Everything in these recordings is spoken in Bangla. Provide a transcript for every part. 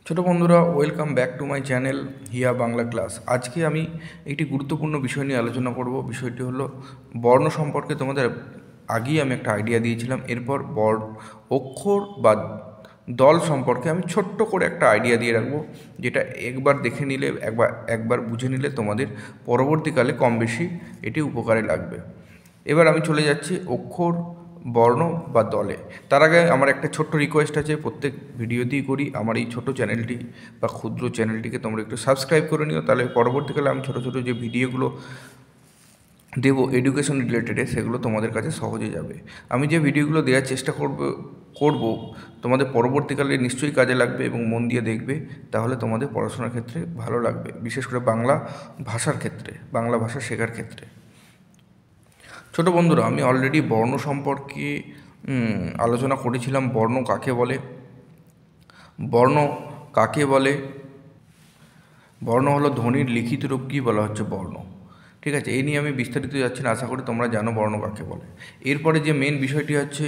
ছোট বন্ধুরা, welcome back to my channel Hiya Bangla class. আজকে আমি একটি গুরুত্বপূর্ণ বিষয় নিয়ে আলোচনা করব। বিষয়টি হলো বর্ণ সম্পর্কে। তোমাদের আগেই আমি একটা আইডিয়া দিয়েছিলাম। এরপর অক্ষর বা দল সম্পর্কে আমি ছোট্ট করে একটা আইডিয়া দিয়ে রাখবো, যেটা একবার দেখে নিলে একবার বুঝে নিলে তোমাদের পরবর্তীকালে কম বেশি এটি উপকারে লাগবে। এবার আমি চলে যাচ্ছি অক্ষর, বর্ণ বা দলে। তার আগে আমার একটা ছোট্ট রিকোয়েস্ট আছে, প্রত্যেক ভিডিওতেই করি। আমার এই ছোট চ্যানেলটি বা ক্ষুদ্র চ্যানেলটিকে তোমরা একটু সাবস্ক্রাইব করে নিও, তাহলে পরবর্তীকালে আমি ছোটো ছোটো যে ভিডিওগুলো দেবো এডুকেশন রিলেটেডে, সেগুলো তোমাদের কাছে সহজে যাবে। আমি যে ভিডিওগুলো দেওয়ার চেষ্টা করব তোমাদের পরবর্তীকালে নিশ্চয়ই কাজে লাগবে এবং মন দিয়ে দেখবে, তাহলে তোমাদের পড়াশোনার ক্ষেত্রে ভালো লাগবে, বিশেষ করে বাংলা ভাষার ক্ষেত্রে, বাংলা ভাষা শেখার ক্ষেত্রে। ছোট বন্ধুরা, আমি অলরেডি বর্ণ সম্পর্কে আলোচনা করেছিলাম। বর্ণ কাকে বলে, বর্ণ কাকে বলে বর্ণ হলো ধ্বনির লিখিত রূপ। কী বলা হচ্ছে বর্ণ, ঠিক আছে? এই নিয়ে আমি বিস্তারিত যাচ্ছি না, আশা করি তোমরা জানো বর্ণ কাকে বলে। এরপরে যে মেন বিষয়টি হচ্ছে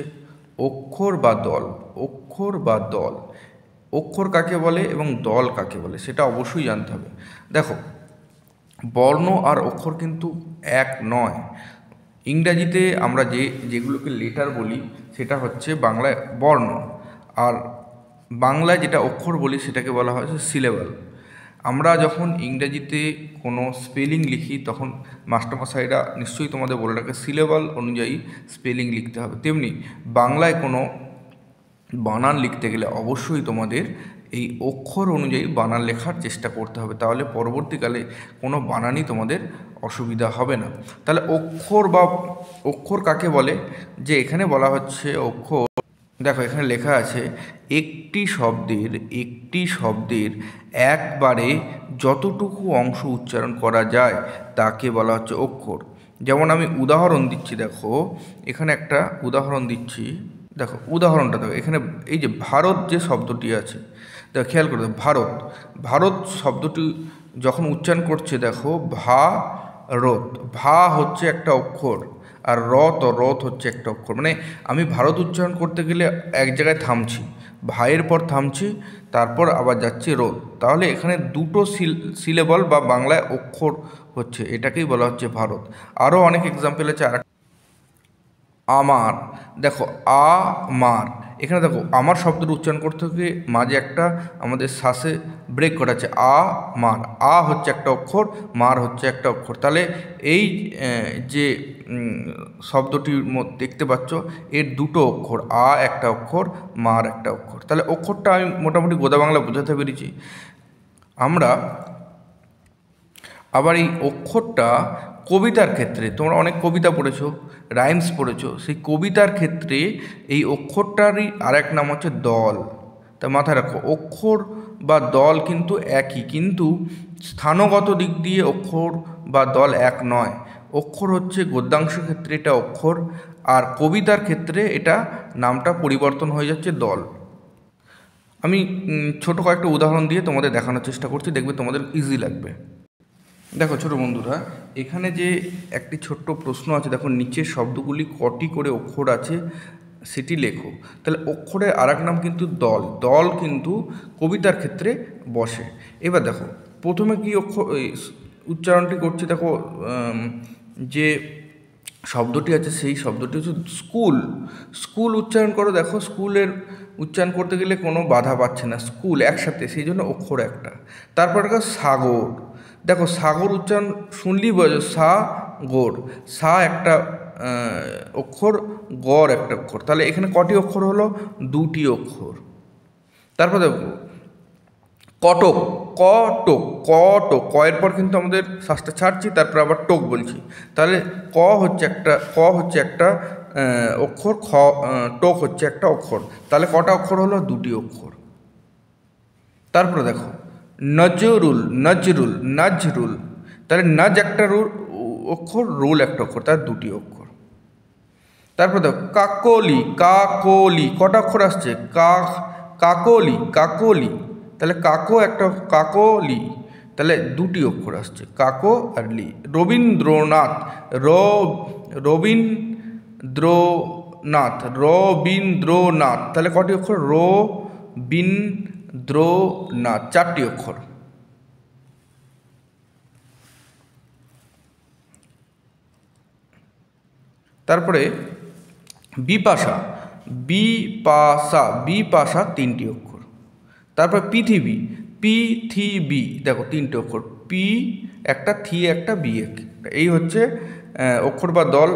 অক্ষর বা দল। অক্ষর বা দল, অক্ষর কাকে বলে এবং দল কাকে বলে সেটা অবশ্যই জানতে হবে। দেখো, বর্ণ আর অক্ষর কিন্তু এক নয়। ইংরাজিতে আমরা যেগুলোকে লেটার বলি সেটা হচ্ছে বাংলায় বর্ণ, আর বাংলায় যেটা অক্ষর বলি সেটাকে বলা হয় সিলেবাল। আমরা যখন ইংরাজিতে কোনো স্পেলিং লিখি তখন মাস্টারমশাইরা নিশ্চয়ই তোমাদের বলে রাখে সিলেবাল অনুযায়ী স্পেলিং লিখতে হবে। তেমনি বাংলায় কোনো বানান লিখতে গেলে অবশ্যই তোমাদের এই অক্ষর অনুযায়ী বানান লেখার চেষ্টা করতে হবে, তাহলে পরবর্তীকালে কোনো বানানই তোমাদের অসুবিধা হবে না। তাহলে অক্ষর কাকে বলে, যে এখানে বলা হচ্ছে অক্ষর, দেখো এখানে লেখা আছে একটি শব্দের একবারে যতটুকু অংশ উচ্চারণ করা যায় তাকে বলা হচ্ছে অক্ষর। যেমন আমি উদাহরণ দিচ্ছি, দেখো এখানে একটা উদাহরণ দিচ্ছি। দেখো উদাহরণটা দেখো, এখানে এই যে ভারত যে শব্দটি আছে, দেখো খেয়াল করে দেখো, ভারত ভারত শব্দটি যখন উচ্চারণ করছে, দেখো রত, ভা হচ্ছে একটা অক্ষর, আর রত হচ্ছে একটা অক্ষর। মানে আমি ভারত উচ্চারণ করতে গেলে এক জায়গায় থামছি, ভাইয়ের পর থামছি, তারপর আবার যাচ্ছি রোদ। তাহলে এখানে দুটো সিলেবল বা বাংলায় অক্ষর হচ্ছে, এটাকেই বলা হচ্ছে ভারত। আরও অনেক এক্সাম্পল আছে। আমার, দেখো আমার, এখানে দেখো আমার শব্দটা উচ্চারণ করতে গিয়ে মাঝে একটা আমাদের শ্বাসে ব্রেক করা আছে। মার, হচ্ছে একটা অক্ষর, মার হচ্ছে একটা অক্ষর। তাহলে এই যে শব্দটি দেখতে পাচ্ছ, এর দুটো অক্ষর, একটা অক্ষর, মার একটা অক্ষর। তাহলে অক্ষরটা আমি মোটামুটি গোদা বাংলা বোঝাতে পেরেছি। আমরা আবার এই অক্ষরটা কবিতার ক্ষেত্রে, তোমরা অনেক কবিতা পড়েছো, রাইমস পড়েছো, সেই কবিতার ক্ষেত্রে এই অক্ষরটারই আরেক নাম হচ্ছে দল। তা মাথায় রাখো, অক্ষর বা দল কিন্তু একই, কিন্তু স্থানগত দিক দিয়ে অক্ষর বা দল এক নয়। অক্ষর হচ্ছে গদ্যাংশ ক্ষেত্রে এটা অক্ষর, আর কবিতার ক্ষেত্রে এটা নামটা পরিবর্তন হয়ে যাচ্ছে দল। আমি ছোট কয়েকটা উদাহরণ দিয়ে তোমাদের দেখানোর চেষ্টা করছি, দেখবে তোমাদের ইজি লাগবে। দেখো ছোট বন্ধুরা, এখানে যে একটি ছোট্ট প্রশ্ন আছে, দেখো নিচের শব্দগুলি কটি করে অক্ষর আছে সেটি লেখো। তাহলে অক্ষরের আরেক নাম কিন্তু দল। দল কিন্তু কবিতার ক্ষেত্রে বসে। এবার দেখো প্রথমে কি উচ্চারণটি করছি, দেখো যে শব্দটি আছে সেই শব্দটি হচ্ছে স্কুল। স্কুল উচ্চারণ করো, দেখো স্কুলের উচ্চারণ করতে গেলে কোনো বাধা পাচ্ছে না, স্কুল একসাথে, সেই জন্য অক্ষর একটা। তারপর দেখো সাগর, দেখো সাগর উচ্চারণ শুনলেই বোঝো, সাগর, সা একটা অক্ষর, গড় একটা অক্ষর। তাহলে এখানে কটি অক্ষর হলো? দুটি অক্ষর। তারপর দেখো কটক, কয়ের পর কিন্তু আমাদের শ্বাসটা ছাড়ছি, তারপর আবার টোক বলছি। তাহলে ক হচ্ছে একটা অক্ষর, টোক হচ্ছে একটা অক্ষর। তাহলে কটা অক্ষর হলো? দুটি অক্ষর। তারপরে দেখো নজরুল, তাহলে নজ একটা অক্ষর, রুল একটা অক্ষর, তার দুটি অক্ষর। তারপর দেখো কাকলি, কটা অক্ষর আসছে? কাকলি, তাহলে কাকলি, তাহলে দুটি অক্ষর আসছে, কাকো আর লি। রবীন্দ্রনাথ, তাহলে কটি অক্ষর? দ্রোনাথ, 4টি অক্ষর। তারপরে বিপাশা, বিপাশা, বিপাশা 3টি অক্ষর। তারপর পৃথিবী, পৃথিবী, দেখো 3টে অক্ষর, পি একটা, থি একটা, বি একটা। এই হচ্ছে অক্ষর বা দল